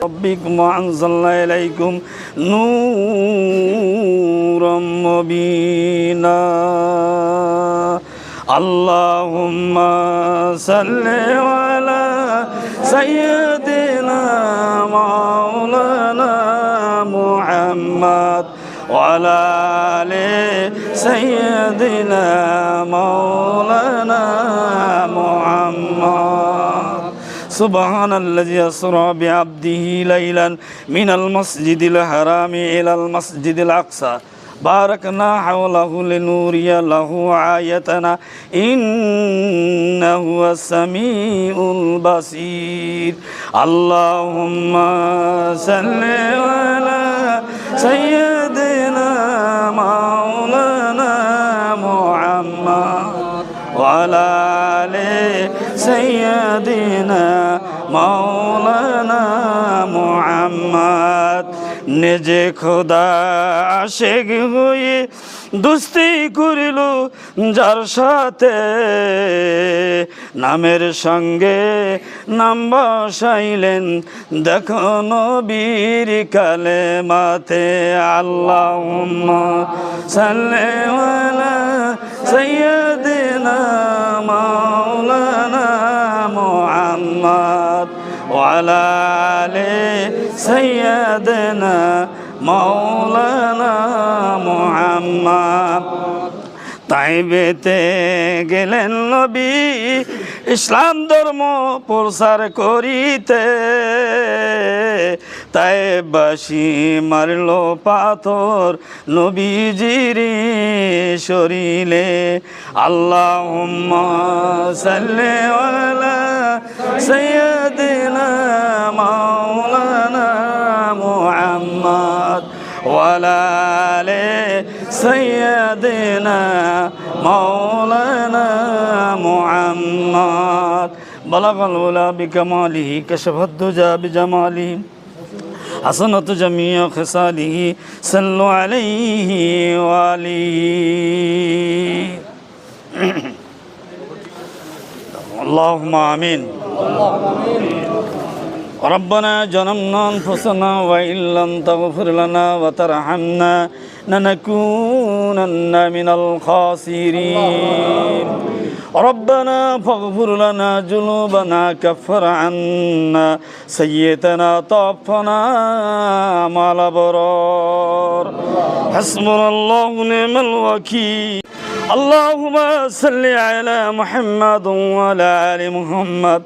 ربكم وأنزلنا إليكم نورا مبينا اللهم صل على سيدنا مولانا محمد وعلى آل سيدنا مولانا محمد سبحان الذي أسرى بعبده ليلا من المسجد الحرام إلى المسجد الأقصى باركنا حوله لنوري له آيتنا إنه هو السميع البصير اللهم صل على سيدنا مولانا محمد وعلى آل سيدنا مولانا محمد নিজে খোদা আশিক হয়ে দুস্তি করিল যার সাথে নামের সঙ্গে নাম বসাইলেন দেখো নবীর কালেমাতে আল্লাহুম্মা সাল্লি আলা সাইয়্যিদিনা মাওলানা মুহাম্মদ ওয়ালা আলি সাইয়্যিদিনা মাওলানা মুহাম্মদ তাইবেতে গেলেন নবী ইসলাম ধর্ম প্রচার করিতে তাইবাসী মারল পাথর নবীজির শরীরে আল্লাহুম্মা সাল্লি আলা সাইয়্যিদিনা মাওলানা মুহাম্মদ ওয়ালা আলি সাইয়্যিদিনা মাওলানা মুহাম্মদ বালাগাল উলা বিকামালিহি কাশাফাদ দুজা বিজামালিহি হাসানাতু জামিয়া খিসালিহি সাল্লু আলাইহি ওয়া আলিহি আল্লাহুম্মা আমিন ربنا ظلمنا أنفسنا وإن لم تغفر لنا وترحمنا لنكونن من الخاسرين ربنا فاغفر لنا ذنوبنا كفر عنا سيئاتنا توفنا مع الأبرار حسبنا الله ونعم الوكيل اللهم صل على محمد وعلى آل محمد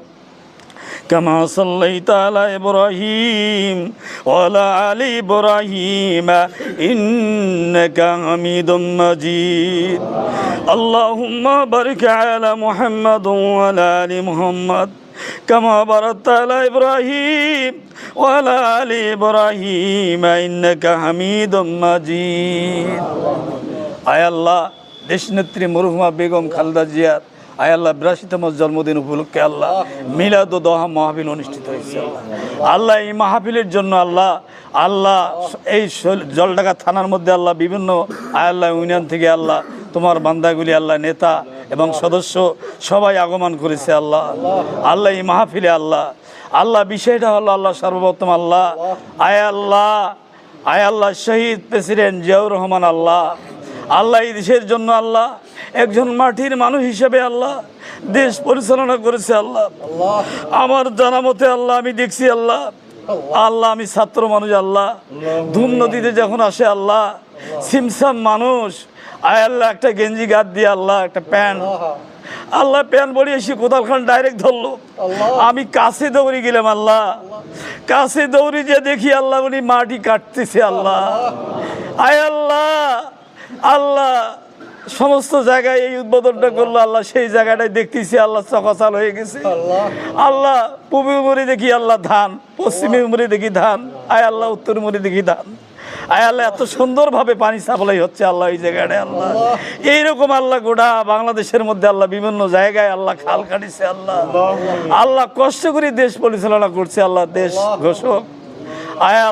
كما صليت على إبراهيم وعلى آل إبراهيم إنك حميد مجيد اللهم بارك على محمد وعلى آل محمد كما باركت على إبراهيم وعلى آل إبراهيم إنك حميد مجيد আয় আল্লাহ দেশনেত্রী মরহুমা বেগম খালেদা জিয়ার আয় আল্লাহ ৮২তম জন্মদিন উপলক্ষে আল্লাহ মিলাদ ও দোহা মাহফিল অনুষ্ঠিত হয়েছে আল্লাহ এই মাহফিলের জন্য আল্লাহ এই জলঢাকা থানার মধ্যে আল্লাহ বিভিন্ন আয় আল্লাহ ইউনিয়ন থেকে আল্লাহ তোমার বান্দাগুলি আল্লাহ নেতা এবং সদস্য সবাই আগমন করেছে আল্লাহ এই মাহফিলে আল্লাহ বিষয়টা হলো আল্লাহ সর্বপ্রথম আয় আল্লাহ শহীদ প্রেসিডেন্ট জিয়াউর রহমান আল্লাহ এই দেশের জন্য একজন মাটির মানুষ হিসেবে দেশ পরিচালনা করেছে আমার জানা মতে আমি দেখছি আমি ছাত্র মানুষ ধুম নদীতে যখন আসে সিমসাম মানুষ আয় একটা গেঞ্জি গাদ দিয়ে একটা প্যান্ট প্যান্ট পরে এসে কোদাল খান ডাইরেক্ট ধরলো আমি কাছে দৌড়ে গেলাম কাছে দৌড়ে যে দেখি উনি মাটি কাটতেছে আয় আল্লাহ সমস্ত জায়গায় এই উদ্বোধনটা করলো সেই জায়গাটায় দেখতেছি চকাচাল হয়ে গেছে পূর্বে মরে দেখি ধান, পশ্চিমে মরে দেখি ধান, আয় উত্তর মরে দেখি ধান। আয় এত সুন্দরভাবে পানি সাপ্লাই হচ্ছে এই জায়গাটা এইরকম গোটা বাংলাদেশের মধ্যে বিভিন্ন জায়গায় খাল কাটিছে কষ্ট করে দেশ পরিচালনা করছে দেশ ঘোষক। আয়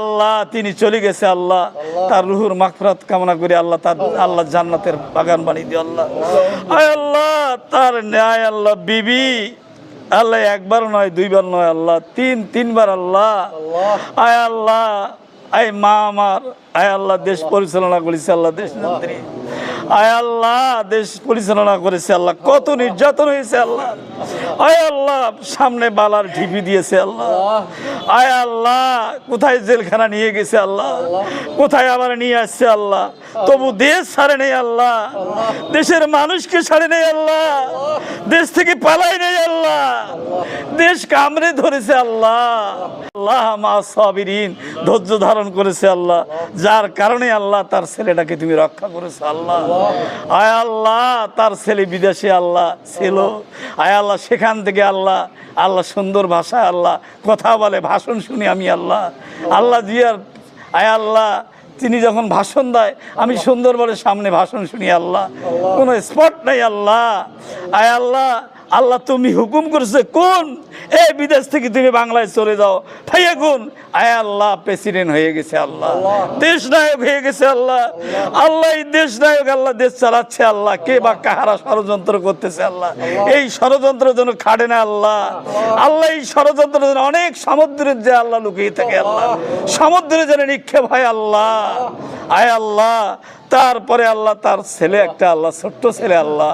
তিনি চলে গেছে তার রুহুর মাগফিরাত কামনা করে তার জান্নাতের বাগান বানিয়ে দিও আয় তার ন্যায় বিবি আল্লাহ একবার নয়, দুইবার নয়, আল্লাহ তিনবার আল্লাহ। আয় আল্লাহ, আয় মা আমার, আয় আল্লাহ দেশ পরিচালনা করেছে আল্লাহ, দেশ নেত্রী, আয় আল্লাহ দেশ পরিচালনা করেছে আল্লাহ, কত নির্যাতন হয়েছে আল্লাহ। আয় আল্লাহ সামনে বালার ঢিপি দিয়েছে আল্লাহ। আয় আল্লাহ কোথায় জেলখানা নিয়ে গেছে আল্লাহ, কোথায় আবার নিয়ে আসছে আল্লাহ, তবু দেশ ছাড়ে নেই আল্লাহ, দেশের মানুষকে ছাড়ে নেই আল্লাহ, দেশ থেকে পালাই নেই আল্লাহ, দেশ কামড়ে ধরেছে আল্লাহ। আল্লাহ মা সাবিরিন, ধৈর্য ধারণ করেছে আল্লাহ, যার কারণে আল্লাহ তার ছেলেটাকে তুমি রক্ষা করেছো আল্লাহ। আয় আল্লাহ তার ছেলে বিদেশে আল্লাহ ছিল, আয় আল্লাহ সেখান থেকে আল্লাহ আল্লাহ সুন্দর ভাষা আল্লাহ কথা বলে, ভাষণ শুনি আমি আল্লাহ। আল্লাহ জিয়ার আয় আল্লাহ তিনি যখন ভাষণ দেয় আমি সুন্দরবনের সামনে ভাষণ শুনি আল্লাহ, কোনো স্পট নাই আল্লাহ। আয় আল্লাহ, আল্লাহ তুমি হুকুম করছে কোন এই বিদেশ থেকে তুমি বাংলায় চলে যাও, ভাইয়া কোন আয় আল্লাহ প্রেসিডেন্ট হয়ে গেছে আল্লাহ, দেশ নায়ক হয়ে গেছে আল্লাহ। আল্লাহ এই দেশ নায়ক আল্লাহ দেশ চালাচ্ছে আল্লাহ, কে বা কাহারা ষড়যন্ত্র করতেছে আল্লাহ, এই ষড়যন্ত্র যেন খাড়ে না আল্লাহ। আল্লাহ এই ষড়যন্ত্র যেন অনেক সমুদ্রের যে আল্লাহ লুকিয়ে থাকে আল্লাহ, সমুদ্রে যেন নিক্ষেপ হয় আল্লাহ। আয় আল্লাহ তারপরে আল্লাহ তার ছেলে একটা আল্লাহ ছোট্ট ছেলে আল্লাহ,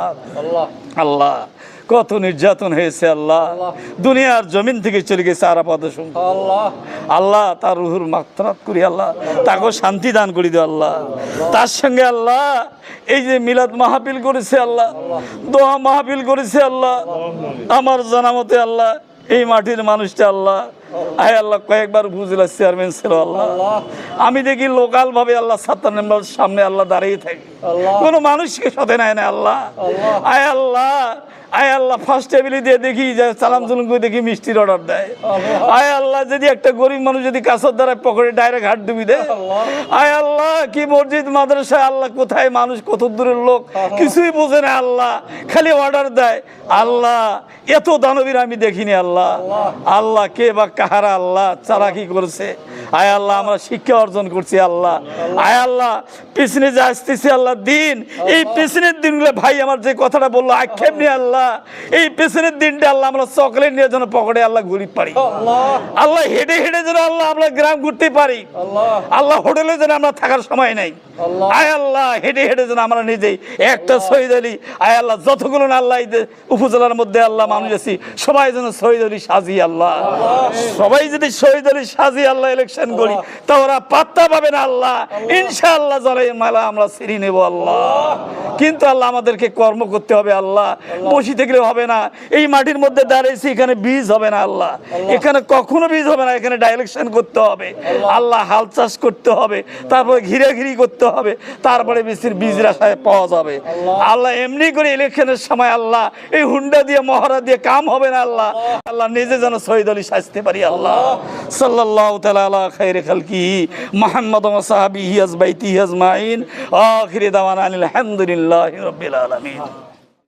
আল্লাহ কত নির্যাতন হয়েছে আল্লাহ, দুনিয়ার জমিন থেকে চলে গেছে আরাফাত আল্লাহ। আল্লাহ তার রুহুর মাগফিরাত করি আল্লাহ, তাকে শান্তি দান করি দিও আল্লাহ। তার সঙ্গে আল্লাহ এই যে মিলাদ মাহফিল করেছে আল্লাহ, দোয়া মাহফিল করেছে আল্লাহ, আমার জানা মতে আল্লাহ এই মাটির মানুষটা আল্লাহ আয় আল্লাহ কয়েকবার উপজেলা চেয়ারম্যান ছিল আল্লাহ। আমি দেখি লোকাল ভাবে আল্লাহ ৭ নম্বর সামনে আল্লাহ দাঁড়িয়ে থাকে, কোনো মানুষকে সাথে নেয় না আল্লাহ। আয় আল্লাহ, আয় আল্লাহ ফার্স্ট টেবিলে দিয়ে দেখি যে সালাম জুলুম করে দেখি মিষ্টির অর্ডার দেয়। আয় আল্লাহ যদি একটা গরিব মানুষ যদি কাছর দ্বারা পকেটে ডাইরেক্ট হাত ডুবি দেয়। আয় আল্লাহ কি মসজিদ মাদ্রাসায় আল্লাহ কোথায় মানুষ কত দূরের লোক কিছুই বোঝে না আল্লাহ, খালি অর্ডার দেয় আল্লাহ। এত দানবীর আমি দেখিনি আল্লাহ। আল্লাহ কে বা কাহারা আল্লাহ চালাকি করছে। আয় আল্লাহ আমরা শিক্ষা অর্জন করছি আল্লাহ। আয় আল্লাহ পিছনে যে আসতেছি আল্লাহ দিন, এই পিছনের দিনগুলো ভাই আমার যে কথাটা বললো আক্ষেপ নিয়ে আল্লাহ, এই পিছনের দিনটা আল্লাহ আমরা চকলেট নিয়ে যেন পকেটে আল্লাহ ঘুরি পারি আল্লাহ, হেঁটে হেঁটে যেন আল্লাহ আমরা গ্রাম ঘুরতে পারি আল্লাহ, হোটেলে যেন আমরা থাকার সময় নাই। আয় আল্লাহ হেঁটে হেঁটে যেন আমরা নিজেই একটা শহীদ আলী আয় আল্লাহ যতগুলো আল্লাহ উপজেলার মধ্যে আল্লাহ মানুষ আছি সবাই যেন শহীদ আলী সাজি আল্লাহ, সবাই যদি শহীদ আলী সাজি আল্লাহ ইলেকশন করি তা ওরা পাত্তা পাবে না আল্লাহ। ইনশাআল্লাহ জলের মালা আমরা ছিঁড়ে নেব আল্লাহ, কিন্তু আল্লাহ আমাদেরকে কর্ম করতে হবে আল্লাহ, বসে থাকলে হবে না। এই মাটির মধ্যে দাঁড়িয়েছি, এখানে বীজ হবে না আল্লাহ, এখানে কখনো বীজ হবে না, এখানে ডাইরেকশন করতে হবে আল্লাহ, হাল চাষ করতে হবে, তারপরে ঘিরাঘিরি করতে হবে, তারপরে বীজ রাশায় পাওয়া যাবে আল্লাহ। এমনি করে ইলেকশনের সময় আল্লাহ এই হুন্ডা দিয়ে মহড়া দিয়ে কাম হবে না আল্লাহ। আল্লাহ নিজে যেন শহীদ আলী সাজতে পারি আল্লাহ। সাল্লাল্লাহু তাআলা আলা খায়রি খালকিহি মুহাম্মাদ ওয়া সাহবিহি আজমাইহি আজমাইন। আখিরি দাওয়ানা আলহামদুলিল্লাহি রাব্বিল আলামিন।